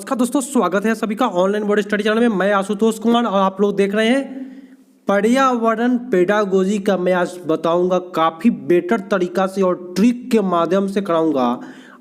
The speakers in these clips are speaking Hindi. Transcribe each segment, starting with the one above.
नमस्कार दोस्तों, स्वागत है सभी का ऑनलाइन बोर्ड स्टडी चैनल में। मैं आशुतोष कुमार और आप लोग देख रहे हैं पर्यावरण पेडागोजी का। मैं आज बताऊंगा काफ़ी बेटर तरीका से और ट्रिक के माध्यम से कराऊंगा।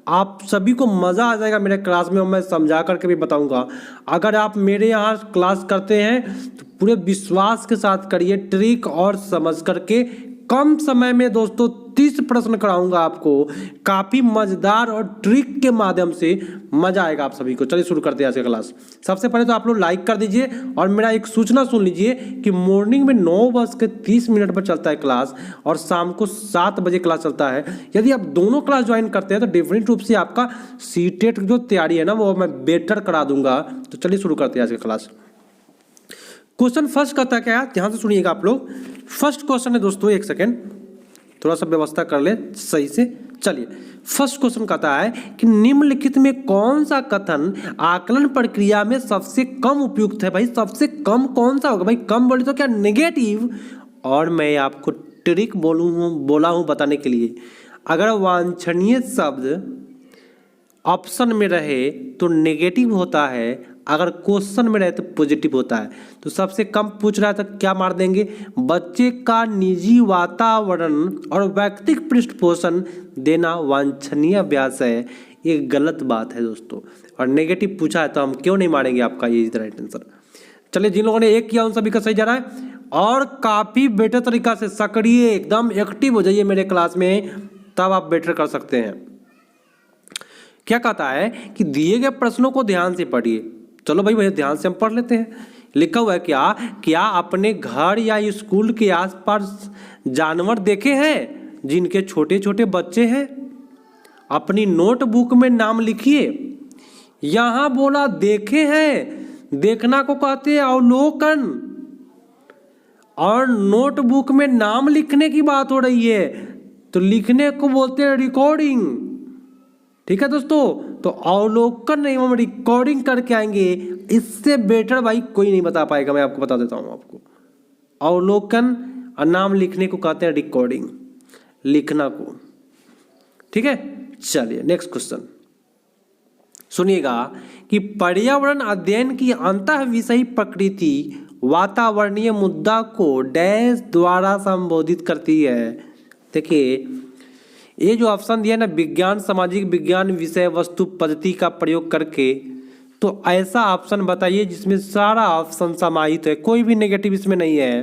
आप सभी को मज़ा आ जाएगा मेरे क्लास में और मैं समझा करके भी बताऊंगा। अगर आप मेरे यहाँ क्लास करते हैं तो पूरे विश्वास के साथ करिए, ट्रिक और समझ करके। कम समय में दोस्तों 30 प्रश्न कराऊंगा आपको, काफ़ी मज़ेदार और ट्रिक के माध्यम से मज़ा आएगा आप सभी को। चलिए शुरू करते हैं आज का क्लास। सबसे पहले तो आप लोग लाइक कर दीजिए और मेरा एक सूचना सुन लीजिए कि मॉर्निंग में 9:30 पर चलता है क्लास और शाम को 7 बजे क्लास चलता है। यदि आप दोनों क्लास ज्वाइन करते हैं तो डेफिनेट रूप से आपका सीटेट जो तैयारी है ना वो मैं बेटर करा दूंगा। तो चलिए शुरू करते हैं आज का क्लास। क्वेश्चन फर्स्ट कहता है क्या, ध्यान से सुनिएगा आप लोग। फर्स्ट क्वेश्चन है दोस्तों, एक सेकेंड थोड़ा सा व्यवस्था कर ले सही से। चलिए फर्स्ट क्वेश्चन कहता है कि निम्नलिखित में कौन सा कथन आकलन प्रक्रिया में सबसे कम उपयुक्त है। भाई सबसे कम कौन सा होगा? भाई कम बोले तो क्या नेगेटिव, और मैं आपको ट्रिक बोला हूँ बताने के लिए। अगर वांछनीय शब्द ऑप्शन में रहे तो नेगेटिव होता है, अगर क्वेश्चन में रहे तो पॉजिटिव होता है। तो सबसे कम पूछ रहा है तो क्या मार देंगे? बच्चे का निजी वातावरण और व्यक्तिगत पृष्ठपोषण देना वांछनीय अभ्यास है। ये गलत बात है दोस्तों। और नेगेटिव पूछा है तो हम क्यों नहीं मारेंगे आपका ये राइट आंसर। चलिए जिन लोगों ने एक किया उन सभी का सही जा रहा है और काफ़ी बेटर तरीका से सक्रिय एकदम एक्टिव हो जाइए मेरे क्लास में, तब आप बेटर कर सकते हैं। क्या कहता है कि दिए गए प्रश्नों को ध्यान से पढ़िए। चलो भाई भैया ध्यान से हम पढ़ लेते हैं। लिखा हुआ है क्या अपने घर या स्कूल के आसपास जानवर देखे हैं जिनके छोटे छोटे बच्चे हैं? अपनी नोटबुक में नाम लिखिए। यहाँ बोला देखे हैं, देखना को कहते हैं अवलोकन, और नोटबुक में नाम लिखने की बात हो रही है तो लिखने को बोलते हैं रिकॉर्डिंग। ठीक है दोस्तों, तो अवलोकन नहीं हम रिकॉर्डिंग करके आएंगे। इससे बेटर भाई कोई नहीं बता पाएगा, मैं आपको बता देता हूं आपको। अवलोकन और नाम लिखने को कहते हैं रिकॉर्डिंग, लिखना को। ठीक है, चलिए नेक्स्ट क्वेश्चन सुनिएगा कि पर्यावरण अध्ययन की अंतः विषयी प्रकृति वातावरणीय मुद्दा को डैश द्वारा संबोधित करती है। देखिए ये जो ऑप्शन दिया ना, विज्ञान, सामाजिक विज्ञान, विषय वस्तु पद्धति का प्रयोग करके, तो ऐसा ऑप्शन बताइए जिसमें सारा ऑप्शन समाहित है, कोई भी नेगेटिव इसमें नहीं है।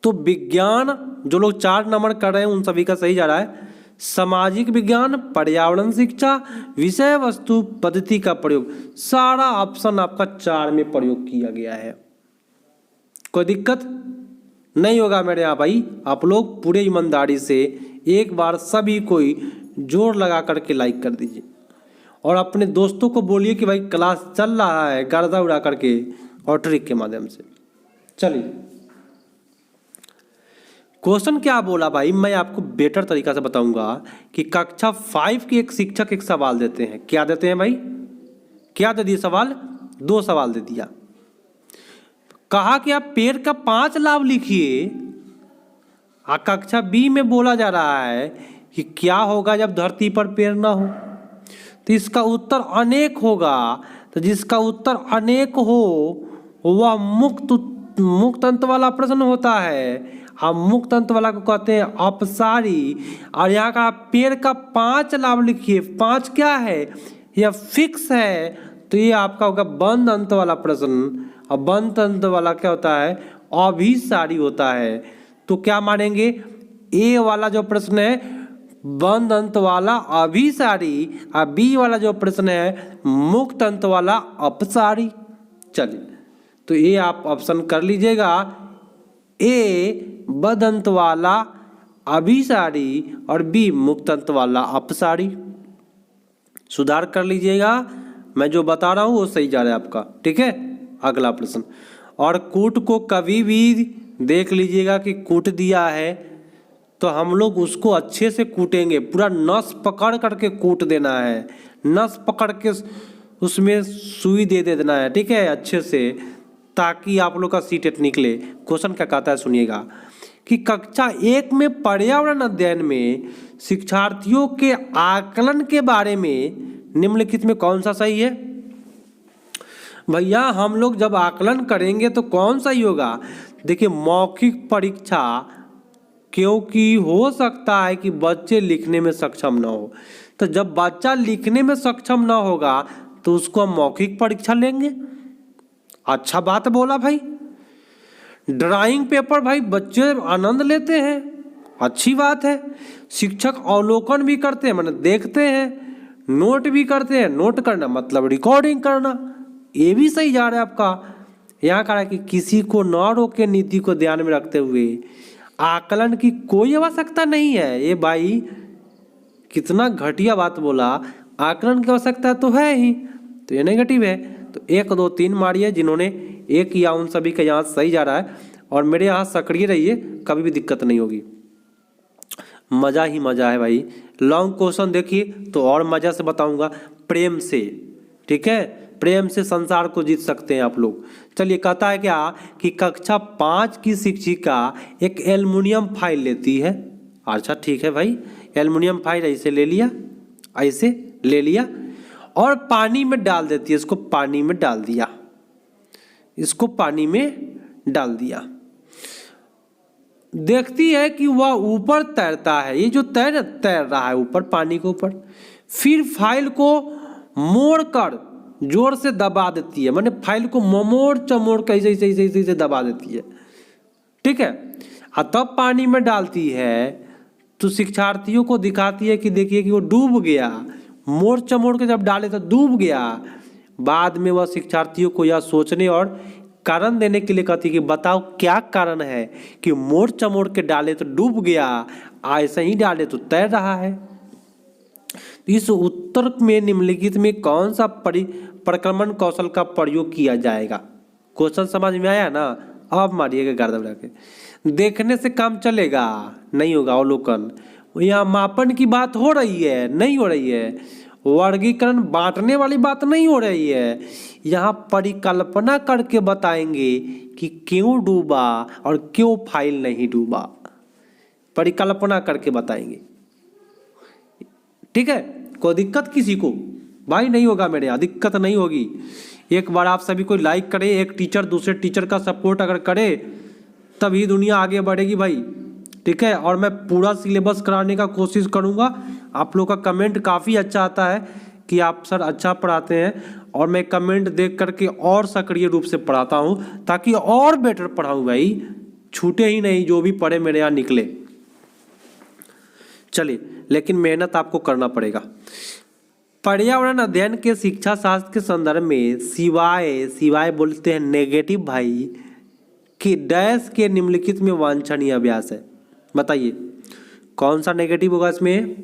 तो विज्ञान जो लोग 4 नंबर कर रहे हैं उन सभी का सही जा रहा है। सामाजिक विज्ञान, पर्यावरण शिक्षा, विषय वस्तु पद्धति का प्रयोग, सारा ऑप्शन आपका 4 में प्रयोग किया गया है। कोई दिक्कत नहीं होगा मेरे यहाँ भाई। आप लोग पूरे ईमानदारी से एक बार सभी कोई जोर लगा करके लाइक कर दीजिए और अपने दोस्तों को बोलिए कि भाई क्लास चल रहा है, गर्दा उड़ा करके और ट्रिक के माध्यम से। चलिए क्वेश्चन क्या बोला भाई, मैं आपको बेटर तरीका से बताऊंगा कि कक्षा 5 के एक शिक्षक एक सवाल देते हैं। क्या देते हैं भाई? क्या दे दिए सवाल? 2 सवाल दे दिया। कहा कि आप पेड़ का 5 लाभ लिखिए। कक्षा बी में बोला जा रहा है कि क्या होगा जब धरती पर पेड़ ना हो, तो इसका उत्तर अनेक होगा। तो जिसका उत्तर अनेक हो वह मुक्त अंत वाला प्रश्न होता है। हम मुक्त अंत वाला को कहते हैं अपसारी। और यहाँ का पेड़ का 5 लाभ लिखिए। 5 क्या है? यह फिक्स है, तो ये आपका होगा बंद अंत वाला प्रश्न। और बंद अंत वाला क्या होता है? अभिसारी होता है। तो क्या मानेंगे? ए वाला जो प्रश्न है बंद अंत वाला अभिसारी, और बी वाला जो प्रश्न है मुक्त अंत वाला अपसारी। चलिए तो ये आप ऑप्शन कर लीजिएगा, ए बंद अंत वाला अभिसारी और बी मुक्त अंत वाला अपसारी। सुधार कर लीजिएगा, मैं जो बता रहा हूँ वो सही जा रहा है आपका। ठीक है, अगला प्रश्न। और कूट को कभी भी देख लीजिएगा कि कूट दिया है तो हम लोग उसको अच्छे से कूटेंगे, पूरा नस पकड़ करके कूट देना है, नस पकड़ के उसमें सुई दे देना है। ठीक है, अच्छे से, ताकि आप लोग का सीटेट निकले। क्वेश्चन क्या कहता है सुनिएगा कि कक्षा 1 में पर्यावरण अध्ययन में शिक्षार्थियों के आकलन के बारे में निम्नलिखित में कौन सा सही है? भैया हम लोग जब आकलन करेंगे तो कौन सा ही होगा। देखिए मौखिक परीक्षा, क्योंकि हो सकता है कि बच्चे लिखने में सक्षम ना हो, तो जब बच्चा लिखने में सक्षम ना होगा तो उसको हम मौखिक परीक्षा लेंगे। अच्छा बात बोला भाई। ड्राइंग पेपर भाई बच्चे आनंद लेते हैं, अच्छी बात है। शिक्षक अवलोकन भी करते हैं, मतलब देखते हैं, नोट भी करते हैं। नोट करना मतलब रिकॉर्डिंग करना, ये भी सही जा रहा है आपका। यहाँ कहा है कि किसी को न रोके नीति को ध्यान में रखते हुए आकलन की कोई आवश्यकता नहीं है। ये भाई कितना घटिया बात बोला। आकलन की आवश्यकता तो है ही, तो ये नेगेटिव है। तो 1 2 3 मारिए, जिन्होंने एक किया उन सभी का यहाँ सही जा रहा है। और मेरे यहाँ सक्रिय रहिए, कभी भी दिक्कत नहीं होगी। मज़ा ही मज़ा है भाई। लॉन्ग क्वेश्चन देखिए तो और मज़ा से बताऊंगा। प्रेम से, ठीक है, प्रेम से संसार को जीत सकते हैं आप लोग। चलिए कहता है क्या कि कक्षा 5 की शिक्षिका एक एल्युमिनियम फाइल लेती है। अच्छा ठीक है भाई, एल्युमिनियम फाइल ऐसे ले लिया, ऐसे ले लिया और पानी में डाल देती है। इसको पानी में डाल दिया, इसको पानी में डाल दिया। देखती है कि वह ऊपर तैरता है, ये जो तैर रहा है ऊपर, पानी के ऊपर। फिर फाइल को मोड़कर जोर से दबा देती है, माने फाइल को मोड़ चमोड़ के ऐसे दबा देती है, ठीक है। और तब पानी में डालती है तो शिक्षार्थियों को दिखाती है कि देखिए कि वो डूब गया। मोड़ चमोड़ के जब डाले तो डूब गया। बाद में वह शिक्षार्थियों को यह सोचने और कारण देने के लिए कहती है कि बताओ क्या कारण है कि मोड़ चमोड़ के डाले तो डूब गया, ऐसे ही डाले तो तैर रहा है। इस उत्तर में निम्नलिखित में कौन सा परिक्रमण कौशल का प्रयोग किया जाएगा। क्वेश्चन समझ में आया ना। अब मारिएगा गर्दन उड़ा के। देखने से काम चलेगा नहीं होगा। अवलोकन, यहाँ मापन की बात हो रही है, नहीं हो रही है। वर्गीकरण बांटने वाली बात नहीं हो रही है। यहाँ परिकल्पना करके बताएंगे कि क्यों डूबा और क्यों फाइल नहीं डूबा। परिकल्पना करके बताएंगे, ठीक है। कोई दिक्कत किसी को भाई नहीं होगा, मेरे यहाँ दिक्कत नहीं होगी। एक बार आप सभी को लाइक करें, एक टीचर दूसरे टीचर का सपोर्ट अगर करे तभी दुनिया आगे बढ़ेगी भाई, ठीक है। और मैं पूरा सिलेबस कराने का कोशिश करूँगा। आप लोग का कमेंट काफ़ी अच्छा आता है कि आप सर अच्छा पढ़ाते हैं, और मैं कमेंट देख करके और सक्रिय रूप से पढ़ाता हूँ ताकि और बेटर पढ़ाऊँ भाई, छूटे ही नहीं, जो भी पढ़े मेरे यहाँ निकले। चलिए, लेकिन मेहनत आपको करना पड़ेगा। पर्यावरण अध्ययन के शिक्षा शास्त्र के संदर्भ में सिवाय बोलते हैं नेगेटिव भाई कि डैश के निम्नलिखित में वांछनीय अभ्यास है। बताइए कौन सा नेगेटिव होगा इसमें।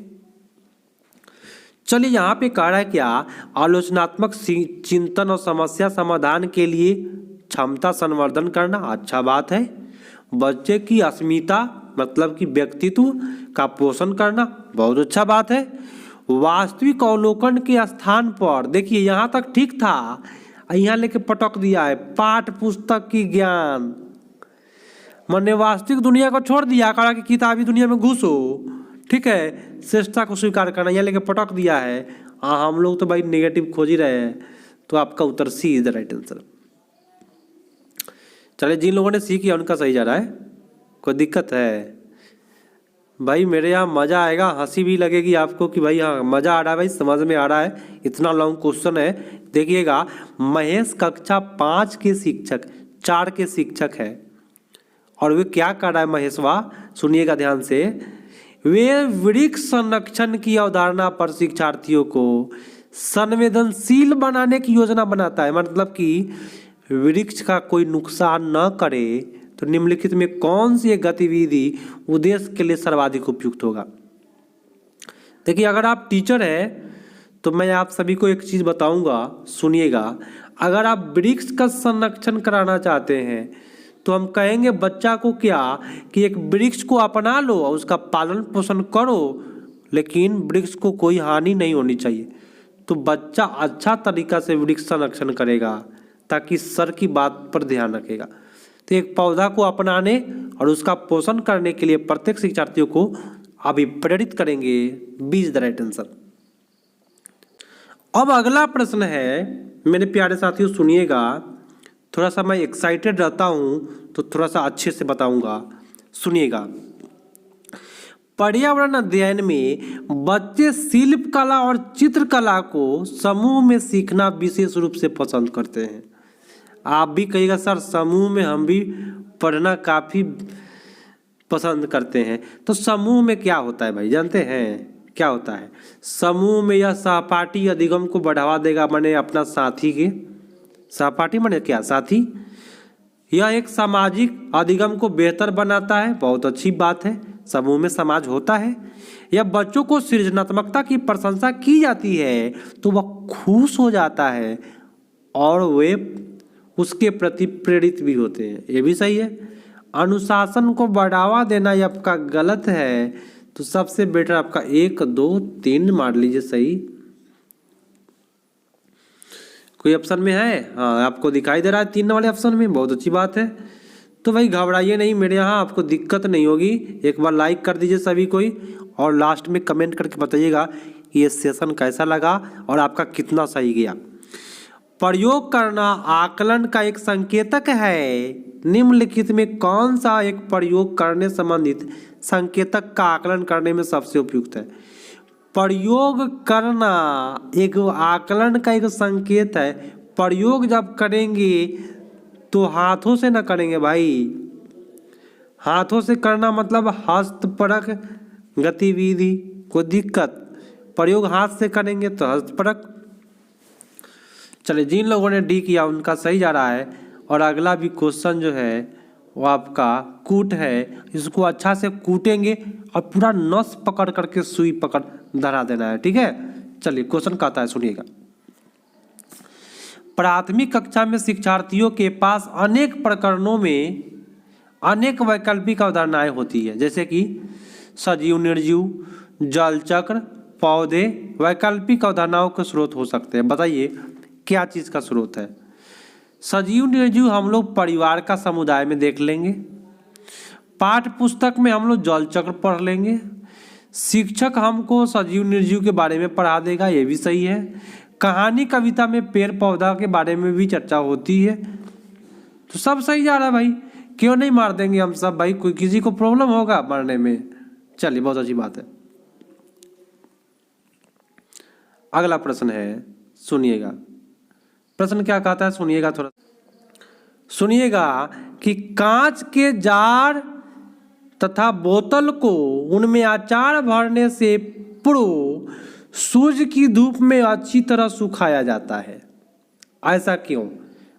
चलिए यहाँ पे कह रहा है क्या, आलोचनात्मक चिंतन और समस्या समाधान के लिए क्षमता संवर्धन करना। अच्छा बात है। बच्चे की अस्मिता मतलब कि व्यक्तित्व का पोषण करना, बहुत अच्छा बात है। वास्तविक अवलोकन के स्थान पर, देखिए यहाँ तक ठीक था, यहाँ लेके पटक दिया है पाठ पुस्तक की ज्ञान। मैंने वास्तविक दुनिया को छोड़ दिया, कहा कि किताबी दुनिया में घुसो, ठीक है। श्रेष्ठता को स्वीकार करना, यहाँ लेके पटक दिया है। हाँ, हम लोग तो भाई नेगेटिव खोज ही रहे हैं, तो आपका उत्तर सी इज द राइट आंसर। चलिए, जिन लोगों ने सी किया उनका सही जा रहा है। कोई दिक्कत है भाई, मेरे यहाँ मज़ा आएगा, हंसी भी लगेगी आपको कि भाई हाँ मज़ा आ रहा है भाई, समझ में आ रहा है। इतना लॉन्ग क्वेश्चन है। देखिएगा, महेश कक्षा 5 के शिक्षक 4 के शिक्षक है, और वे क्या कर रहा है महेशवा, सुनिएगा ध्यान से। वे वृक्ष संरक्षण की अवधारणा पर शिक्षार्थियों को संवेदनशील बनाने की योजना बनाता है। मतलब कि वृक्ष का कोई नुकसान न करे तो निम्नलिखित में कौन सी गतिविधि उद्देश्य के लिए सर्वाधिक उपयुक्त होगा। देखिए, अगर आप टीचर हैं तो मैं आप सभी को एक चीज़ बताऊंगा, सुनिएगा। अगर आप वृक्ष का संरक्षण कराना चाहते हैं तो हम कहेंगे बच्चा को क्या कि एक वृक्ष को अपना लो और उसका पालन पोषण करो, लेकिन वृक्ष को कोई हानि नहीं होनी चाहिए। तो बच्चा अच्छा तरीका से वृक्ष संरक्षण करेगा ताकि सर की बात पर ध्यान रखेगा। तो एक पौधा को अपनाने और उसका पोषण करने के लिए प्रत्येक शिक्षार्थियों को अभिप्रेरित करेंगे। B is the right answer. अब अगला प्रश्न है, मेरे प्यारे साथियों सुनिएगा, थोड़ा सा मैं एक्साइटेड रहता हूँ तो थोड़ा सा अच्छे से बताऊंगा, सुनिएगा। पर्यावरण अध्ययन में बच्चे शिल्पकला और चित्रकला को समूह में सीखना विशेष रूप से पसंद करते हैं। आप भी कहिएगा सर समूह में हम भी पढ़ना काफ़ी पसंद करते हैं। तो समूह में क्या होता है भाई, जानते हैं क्या होता है? समूह में यह सहपाठी अधिगम को बढ़ावा देगा, माने अपना साथी के, सहपाठी माने क्या, साथी। यह एक सामाजिक अधिगम को बेहतर बनाता है, बहुत अच्छी बात है, समूह में समाज होता है। यह बच्चों को सृजनात्मकता की प्रशंसा की जाती है तो वह खुश हो जाता है और वे उसके प्रति प्रेरित भी होते हैं, ये भी सही है। अनुशासन को बढ़ावा देना ये आपका गलत है, तो सबसे बेटर आपका 1 2 3 मार लीजिए सही। कोई ऑप्शन में है? हाँ आपको दिखाई दे रहा है 3 वाले ऑप्शन में, बहुत अच्छी बात है। तो भाई घबराइए नहीं, मेरे यहाँ आपको दिक्कत नहीं होगी। एक बार लाइक कर दीजिए सभी कोई, और लास्ट में कमेंट करके बताइएगा कि ये सेशन कैसा लगा और आपका कितना सही गया। प्रयोग करना आकलन का एक संकेतक है। निम्नलिखित में कौन सा एक प्रयोग करने संबंधित संकेतक का आकलन करने में सबसे उपयुक्त है? प्रयोग करना एक आकलन का एक संकेत है। प्रयोग जब करेंगे तो हाथों से ना करेंगे भाई, हाथों से करना मतलब हस्तपरक गतिविधि, कोई दिक्कत, प्रयोग हाथ से करेंगे तो हस्तपरक। चलिए जिन लोगों ने डी किया उनका सही जा रहा है। और अगला भी क्वेश्चन जो है वो आपका कूट है, इसको अच्छा से कूटेंगे और पूरा नस पकड़ करके सुई पकड़ धरा देना है, ठीक है। चलिए क्वेश्चन कहता है, सुनिएगा। प्राथमिक कक्षा में शिक्षार्थियों के पास अनेक प्रकरणों में अनेक वैकल्पिक अवधारणाएं होती है, जैसे कि सजीव निर्जीव, जल चक्र, पौधे। वैकल्पिक अवधारणाओं के स्रोत हो सकते हैं, बताइए क्या चीज़ का स्रोत है? सजीव निर्जीव हम लोग परिवार का समुदाय में देख लेंगे, पाठ्य पुस्तक में हम लोग जल चक्र पढ़ लेंगे, शिक्षक हमको सजीव निर्जीव के बारे में पढ़ा देगा, ये भी सही है। कहानी कविता में पेड़ पौधा के बारे में भी चर्चा होती है, तो सब सही जा रहा है भाई, क्यों नहीं मार देंगे हम सब भाई, कोई किसी को प्रॉब्लम होगा मारने में? चलिए बहुत अच्छी बात है। अगला प्रश्न है, सुनिएगा। प्रश्न क्या कहता है, सुनिएगा थोड़ा, सुनिएगा कि कांच के जार तथा बोतल को उनमें अचार भरने से पूर्व सूर्य की धूप में अच्छी तरह सुखाया जाता है, ऐसा क्यों?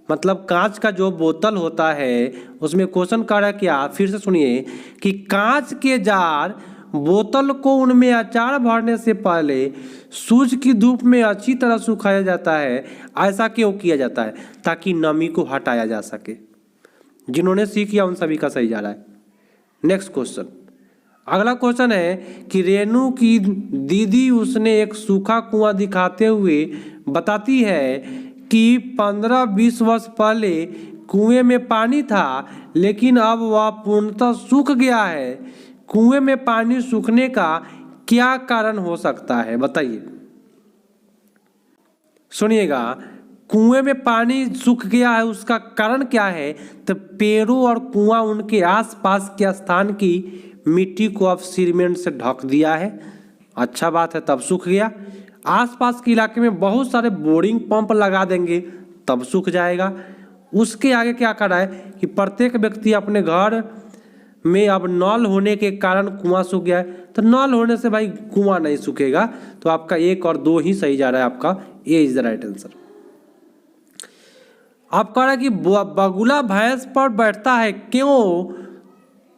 मतलब कांच का जो बोतल होता है उसमें क्वेश्चन कर रहा है क्या, फिर से सुनिए, कि कांच के जार बोतल को उनमें अचार भरने से पहले सूर्य की धूप में अच्छी तरह सुखाया जाता है, ऐसा क्यों किया जाता है? ताकि नमी को हटाया जा सके। जिन्होंने सीख किया उन सभी का सही जा रहा है। नेक्स्ट क्वेश्चन, अगला क्वेश्चन है कि रेणु की दीदी उसने एक सूखा कुआं दिखाते हुए बताती है कि 15-20 वर्ष पहले कुएं में पानी था, लेकिन अब वह पूर्णतः सूख गया है। कुएं में पानी सूखने का क्या कारण हो सकता है, बताइए। सुनिएगा, कुएं में पानी सूख गया है, उसका कारण क्या है? तो पेड़ों और कुआं उनके आसपास के स्थान की मिट्टी को अब सीमेंट से ढक दिया है, अच्छा बात है, तब सूख गया। आसपास के इलाके में बहुत सारे बोरिंग पंप लगा देंगे, तब सूख जाएगा। उसके आगे क्या कर रहा है कि प्रत्येक व्यक्ति अपने घर में अब नल होने के कारण कुआं सूख गया है, तो नल होने से भाई कुआं नहीं सूखेगा, तो आपका 1 और 2 ही सही जा रहा है, आपका ए इज द राइट आंसर। आप कह रहा है कि बगुला भैंस पर बैठता है, क्यों?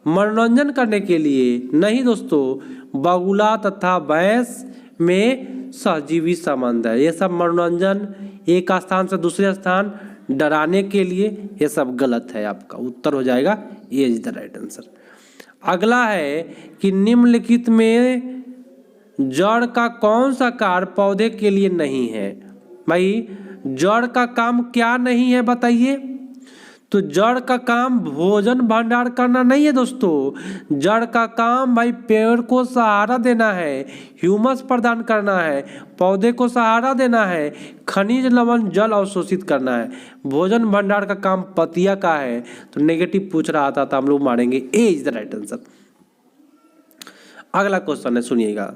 मनोरंजन करने के लिए? नहीं दोस्तों, बगुला तथा भैंस में सहजीवी संबंध है, ये सब मनोरंजन, एक स्थान से दूसरे स्थान डराने के लिए, ये सब गलत है। आपका उत्तर हो जाएगा ए इज द राइट आंसर। अगला है कि निम्नलिखित में जड़ का कौन सा कार्य पौधे के लिए नहीं है? भाई जड़ का काम क्या नहीं है बताइए? तो जड़ का काम भोजन भंडार करना नहीं है दोस्तों, जड़ का काम भाई पेड़ को सहारा देना है, ह्यूमस प्रदान करना है, पौधे को सहारा देना है, खनिज लवण जल अवशोषित करना है। भोजन भंडार का काम पतिया का है, तो नेगेटिव पूछ रहा था तो हम लोग मारेंगे ए इज द राइट आंसर। अगला क्वेश्चन है, सुनिएगा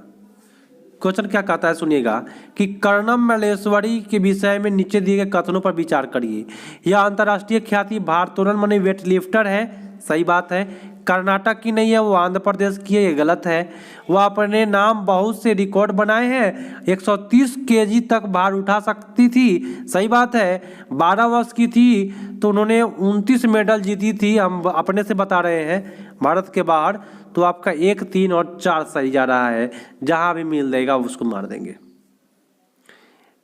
क्वेश्चन क्या कहता है, सुनिएगा कि कर्णम मल्लेश्वरी के विषय में नीचे दिए गए कथनों पर विचार करिए। यह अंतर्राष्ट्रीय ख्याति भारोत्तोलन माने वेट लिफ्टर है, सही बात है। कर्नाटक की नहीं है, वो आंध्र प्रदेश की है, ये गलत है। वह अपने नाम बहुत से रिकॉर्ड बनाए हैं, 130 केजी तक भार उठा सकती थी, सही बात है। 12 वर्ष की थी तो उन्होंने 29 मेडल जीती थी, हम अपने से बता रहे हैं भारत के बाहर। तो आपका 1, 3 और 4 सही जा रहा है, जहां भी मिल जाएगा उसको मार देंगे।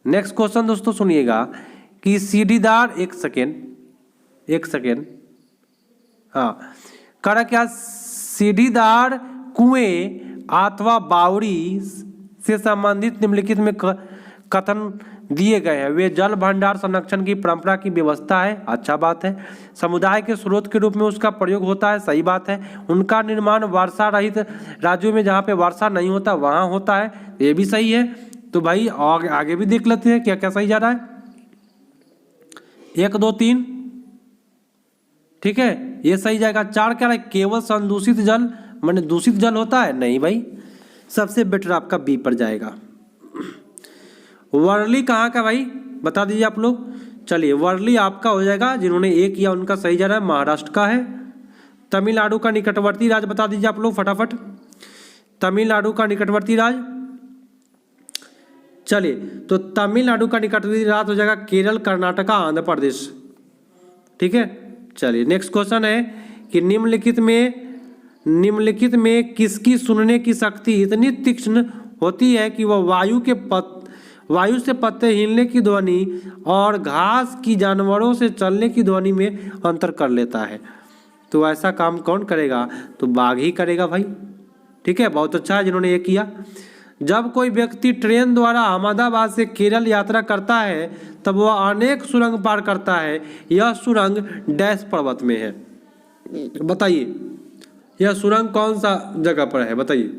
नेक्स्ट क्वेश्चन दोस्तों सुनिएगा कि सीढ़ीदार, एक सेकेंड, हाँ करा क्या, सीढ़ीदार कुएं अथवा बावड़ी से संबंधित निम्नलिखित में कथन दिए गए हैं। वे जल भंडार संरक्षण की परंपरा की व्यवस्था है, अच्छा बात है। समुदाय के स्रोत के रूप में उसका प्रयोग होता है, सही बात है। उनका निर्माण वर्षा रहित राज्यों में जहाँ पे वर्षा नहीं होता वहाँ होता है, ये भी सही है। तो भाई आगे भी देख लेते हैं क्या क्या सही जा रहा है। 1, 2, 3 ठीक है, ये सही जाएगा। 4 क्या है, केवल संदूषित जल माने दूषित जल होता है, नहीं भाई, सबसे बेटर आपका बी पर जाएगा। वर्ली कहाँ का भाई बता दीजिए आप लोग। चलिए वर्ली आपका हो जाएगा, जिन्होंने ए किया उनका सही जा रहा है, महाराष्ट्र का है। तमिलनाडु का निकटवर्ती राज्य बता दीजिए आप लोग फटाफट, तमिलनाडु का निकटवर्ती राज्य। चलिए तो तमिलनाडु का निकटवर्ती राज्य हो जाएगा केरल, कर्नाटका, आंध्र प्रदेश, ठीक है। चलिए नेक्स्ट क्वेश्चन है कि निम्नलिखित में किसकी सुनने की शक्ति इतनी तीक्ष्ण होती है कि वह वायु से पत्ते हिलने की ध्वनि और घास की जानवरों से चलने की ध्वनि में अंतर कर लेता है। तो ऐसा काम कौन करेगा, तो बाघ ही करेगा भाई, ठीक है। बहुत अच्छा है जिन्होंने ये किया। जब कोई व्यक्ति ट्रेन द्वारा अहमदाबाद से केरल यात्रा करता है तब वह अनेक सुरंग पार करता है। यह सुरंग डैश पर्वत में है, बताइए यह सुरंग कौन सा जगह पर है, बताइए।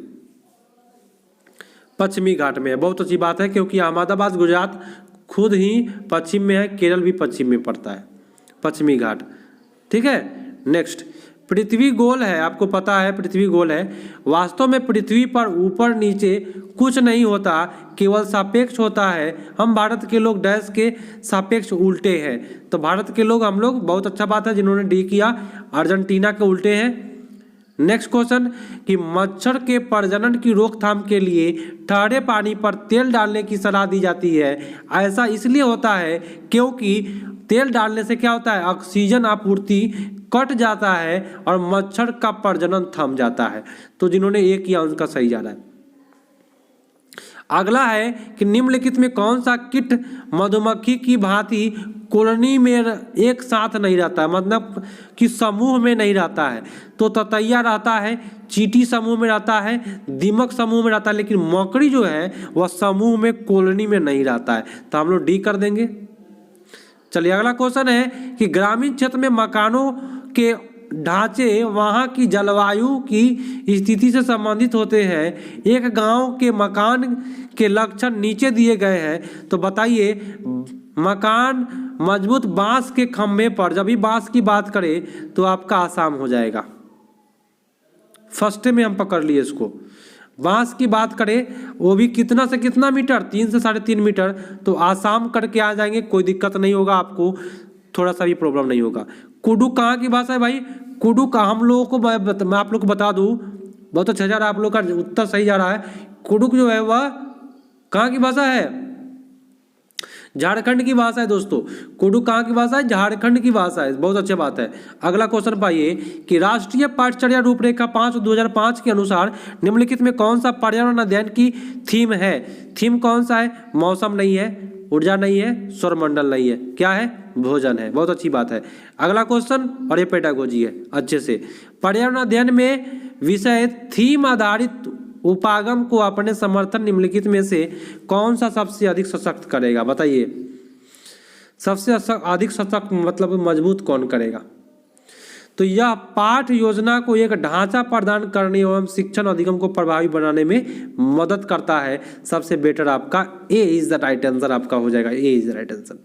पश्चिमी घाट में है, बहुत अच्छी बात है, क्योंकि अहमदाबाद गुजरात खुद ही पश्चिम में है, केरल भी पश्चिम में पड़ता है, पश्चिमी घाट, ठीक है। नेक्स्ट, पृथ्वी गोल है, आपको पता है पृथ्वी गोल है। वास्तव में पृथ्वी पर ऊपर नीचे कुछ नहीं होता, केवल सापेक्ष होता है। हम भारत के लोग डैश के सापेक्ष उल्टे हैं, तो भारत के लोग हम लोग, बहुत अच्छा बात है जिन्होंने डी किया, अर्जेंटीना के उल्टे हैं। नेक्स्ट क्वेश्चन कि मच्छर के प्रजनन की रोकथाम के लिए ठंडे पानी पर तेल डालने की सलाह दी जाती है। ऐसा इसलिए होता है क्योंकि तेल डालने से क्या होता है, ऑक्सीजन आपूर्ति कट जाता है और मच्छर का प्रजनन थम जाता है। तो जिन्होंने ये किया उनका सही जा रहा है। अगला है कि निम्नलिखित में कौन सा कीट मधुमक्खी की भांति कॉलोनी में एक साथ नहीं रहता है, मतलब कि समूह में नहीं रहता है। तो ततैया रहता है, चींटी समूह में रहता है, दीमक समूह में रहता है, लेकिन मकड़ी जो है वह समूह में कॉलोनी में नहीं रहता है। तो हम लोग डी कर देंगे। चलिए अगला क्वेश्चन है कि ग्रामीण क्षेत्र में मकानों के ढांचे वहाँ की जलवायु की स्थिति से संबंधित होते हैं। एक गांव के मकान के लक्षण नीचे दिए गए हैं। तो बताइए, मकान मजबूत बांस के खंभे पर, जब भी बांस की बात करें तो आपका आसाम हो जाएगा। फर्स्ट में हम पकड़ लिए इसको। बांस की बात करें वो भी कितना से कितना मीटर, 3 से 3.5 मीटर, तो आसाम करके आ जाएंगे, कोई दिक्कत नहीं होगा आपको, थोड़ा सा भी प्रॉब्लम नहीं होगा। कुडुक कहाँ की भाषा है भाई, कुडुक हम लोगों को मैं आप लोग को बता दूं, बहुत अच्छा जा रहा है आप लोग का उत्तर सही जा रहा है। कुडुक जो है वह कहाँ की भाषा है, झारखंड की भाषा है दोस्तों। कुडुक कहाँ की भाषा है, झारखंड की भाषा है, बहुत अच्छी बात है। अगला क्वेश्चन पाइए कि राष्ट्रीय पाठचर्या रूपरेखा 5/2005 के अनुसार निम्नलिखित में कौन सा पर्यावरण अध्ययन की थीम है। थीम कौन सा है, मौसम नहीं है, ऊर्जा नहीं है, सौरमंडल नहीं है, क्या है, भोजन है, बहुत अच्छी बात है। अगला क्वेश्चन, और ये पेडागोजी है अच्छे से। पर्यावरण अध्ययन में विषय थीम आधारित उपागम को अपने समर्थन निम्नलिखित में से कौन सा सबसे अधिक सशक्त करेगा, बताइए। सबसे अधिक सशक्त मतलब मजबूत कौन करेगा। तो यह पाठ योजना को एक ढांचा प्रदान करने एवं शिक्षण अधिगम को प्रभावी बनाने में मदद करता है। सबसे बेटर आपका ए इज द राइट आंसर आपका हो जाएगा, ए इज द राइट आंसर।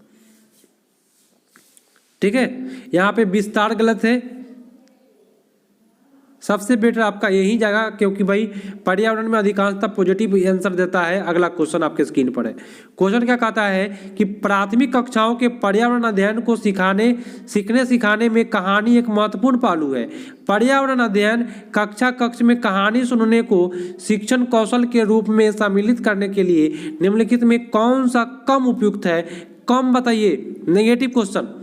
ठीक है, यहाँ पे विस्तार गलत है, सबसे बेटर आपका यही जाएगा क्योंकि भाई पर्यावरण में अधिकांशतः पॉजिटिव आंसर देता है। अगला क्वेश्चन आपके स्क्रीन पर है। क्वेश्चन क्या कहता है कि प्राथमिक कक्षाओं के पर्यावरण अध्ययन को सीखने सिखाने में कहानी एक महत्वपूर्ण पहलू है। पर्यावरण अध्ययन कक्ष में कहानी सुनने को शिक्षण कौशल के रूप में सम्मिलित करने के लिए निम्नलिखित में कौन सा कम उपयुक्त है। कम बताइए, नेगेटिव क्वेश्चन,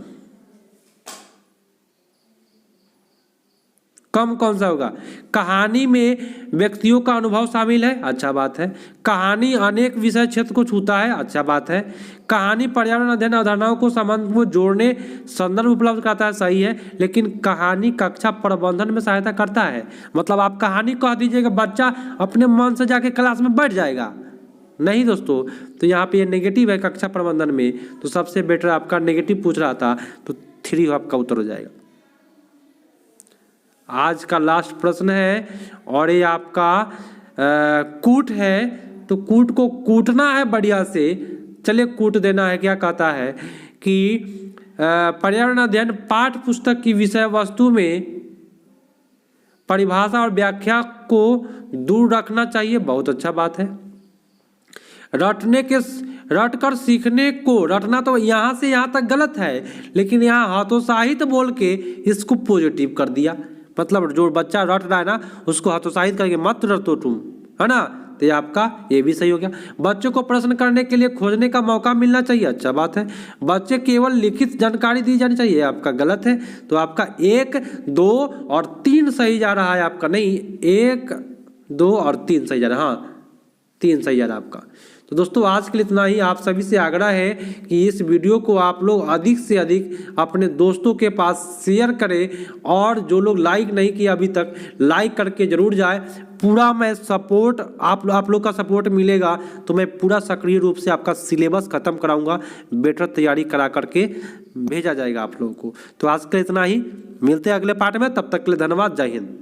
कम कौन सा होगा। कहानी में व्यक्तियों का अनुभव शामिल है, अच्छा बात है। कहानी अनेक विषय क्षेत्र को छूता है, अच्छा बात है। कहानी पर्यावरण अध्ययन अवधारणाओं को संबंध को जोड़ने संदर्भ उपलब्ध कराता है, सही है। लेकिन कहानी कक्षा प्रबंधन में सहायता करता है। मतलब आप कहानी कह दीजिएगा, बच्चा अपने मन से जाके क्लास में बैठ जाएगा, नहीं दोस्तों। तो यहाँ पे ये नेगेटिव है कक्षा प्रबंधन में, तो सबसे बेटर आपका नेगेटिव पूछ रहा था, तो 3 आपका उत्तर हो जाएगा। आज का लास्ट प्रश्न है और ये आपका कूट है, तो कूट को कूटना है बढ़िया से। चलिए कूट देना है। क्या कहता है कि पर्यावरण अध्ययन पाठ्य पुस्तक की विषय वस्तु में परिभाषा और व्याख्या को दूर रखना चाहिए, बहुत अच्छा बात है। रटकर सीखने को, रटना तो यहाँ से यहाँ तक गलत है, लेकिन यहाँ हतोत्साहित बोल के इसको पॉजिटिव कर दिया। मतलब जो बच्चा रट रहा है ना, उसको हतोत्साहित करके मत रटो तुम, है ना। तो ये आपका ये भी सही हो गया। बच्चों को प्रश्न करने के लिए खोजने का मौका मिलना चाहिए, अच्छा बात है। बच्चे केवल लिखित जानकारी दी जानी चाहिए, आपका गलत है। तो आपका 1, 2 और 3 सही जा रहा है आपका, नहीं 1, 2 और 3 सही जा रहा है, हाँ 3 सही जा रहा है आपका। तो दोस्तों आज के लिए इतना ही। आप सभी से आग्रह है कि इस वीडियो को आप लोग अधिक से अधिक अपने दोस्तों के पास शेयर करें, और जो लोग लाइक नहीं किया अभी तक, लाइक करके जरूर जाए। पूरा मैं सपोर्ट आप लोग का सपोर्ट मिलेगा तो मैं पूरा सक्रिय रूप से आपका सिलेबस खत्म कराऊंगा, बेटर तैयारी करा करके भेजा जाएगा आप लोगों को। तो आज के लिए इतना ही, मिलते हैं अगले पार्ट में, तब तक के लिए धन्यवाद, जय हिंद।